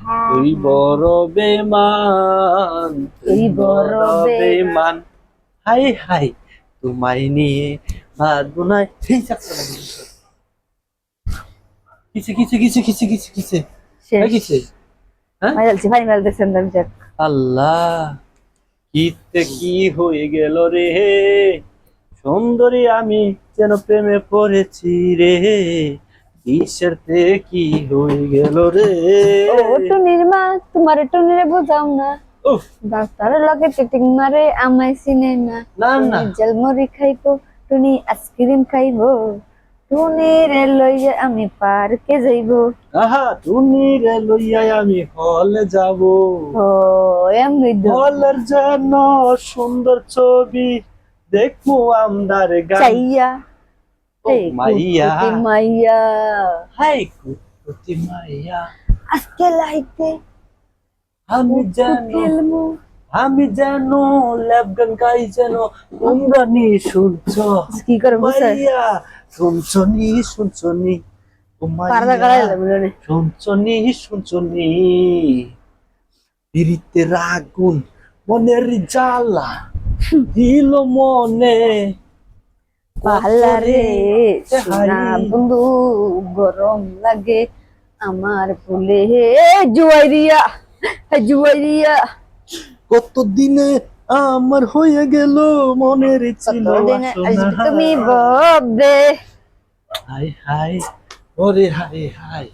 তুই বড় বেমান, তুই বড় বেমান। হাই হাই তোমায় নিয়ে ভাত বোনায়। কিসে কিসে কিসে কিসে কিসে কিসে কিসে? হ্যাঁ ফাইনাল দেখছেন যাক। আল্লাহ, কিতে কি হয়ে গেল রে, সুন্দরী আমি যেন প্রেমে পড়েছি রে, কিসের তে কি হয়ে গেল রে। ও টুনির মা, তোমার টুনিরে বুঝাও না, উফ, ডাক্তার লগে টিটিং মারে আমায় চিনে না। না না টুনি জলমরি খাইবো, টুনি আইসক্রিম খাইবো, টুনিরে লইয়া আমি পার্কে যাইবো। আহা, তুমি রে লইয়া আমি হলে যাব, ও এমনি হলের যেন সুন্দর ছবি দেখবো আমদার গান। চাইয়া ও মাইয়া, কুকুতি মাইয়া হাই কুকুতি মাইয়া, আজকে লাইতে আমি যেন খেলবো। আমি যেন ল্যাব গান গাই যেন তোমরা নি শুনছো কি করে বুঝছে? মাইয়া, শুনছো নি শুনছো নি, ও পারদা গাড়াই মাইয়া, যাবে। শুনছো নি শুনছো নি, পিরিতের আগুন মনের জ্বালা দিল মনে, পাহাড়ে সোনা হাই। বন্ধু গরম লাগে আমার ফুলে জুয়াইরিয়া জুয়াইরিয়া। কতদিনে আমার হয়ে গেল মনের ছিল কতদিনে আসবে বাসনা। তুমি ববে? হাই হাই ওরে হাই হাই,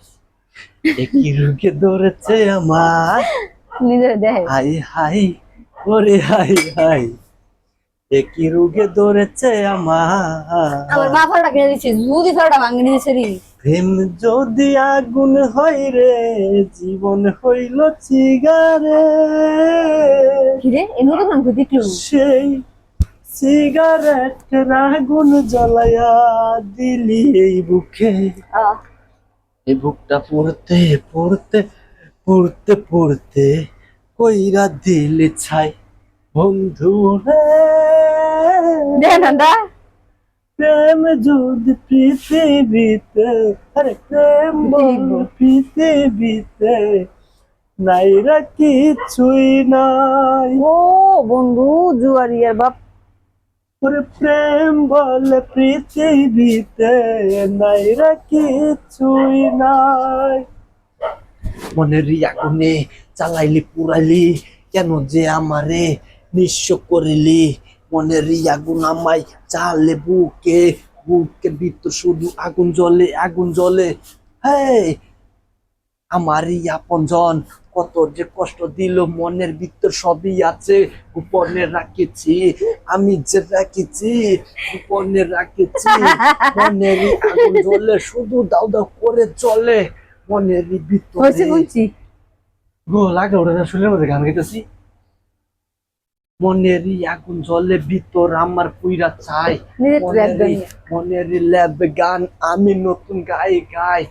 একই রোগে ধরেছে আমার, নিজে দেখে হাই হাই ওরে হাই হাই, একই রোগে ধরেছে আমার আমার। মা ফলটা কিনে দিচ্ছে, যদি ফলটা ভাঙে দিয়েছে রে। প্রেম যদি আগুন হয় রে, জীবন হইল চিগারে, কিরে এ নতুন গান খুঁজি দেখলো। সেই সিগারেট আগুন জ্বালায়া দিলি এই বুকে, এই বুকটা পড়তে পড়তে পড়তে পড়তে কইরা দিলি ছাই বন্ধু রে। দেখেন দা প্রেম যদি পৃথিবীতে, আরে প্রেম বল পৃথিবীতে নাইরা কিছুই নাই, ও বন্ধু জুয়ারিয়ার বাপ। ওরে প্রেম বলে পৃথিবীতে নাইরা কিছুই নাই। মনের আগুনে চালাইলি পুরাইলি কেন যে আমারে নিঃস্ব করিলি, মনের আগুন আমায় চালে বুকে, বুকের ভিতর শুধু আগুন জ্বলে আগুন জ্বলে। হ্যাঁ, আমারই আপনজন কত যে কষ্ট দিল, মনের ভিতর সবই আছে গোপনে রাখেছি, আমি যে রাখেছি গোপনে রাখেছি। মনেরই আগুন জ্বলে শুধু দাও দাও করে চলে মনেরই হয়েছে ভিতরে। বুঝছি। গো লাগে ওটা না, শুনলে মধ্যে গান গাইতেছি। মনেরই আগুন জ্বলে ভিতর আমার পুইরা চাই, নিজে তো rap গান। মনেরই ল্যাব গান আমি নতুন গাই গাই,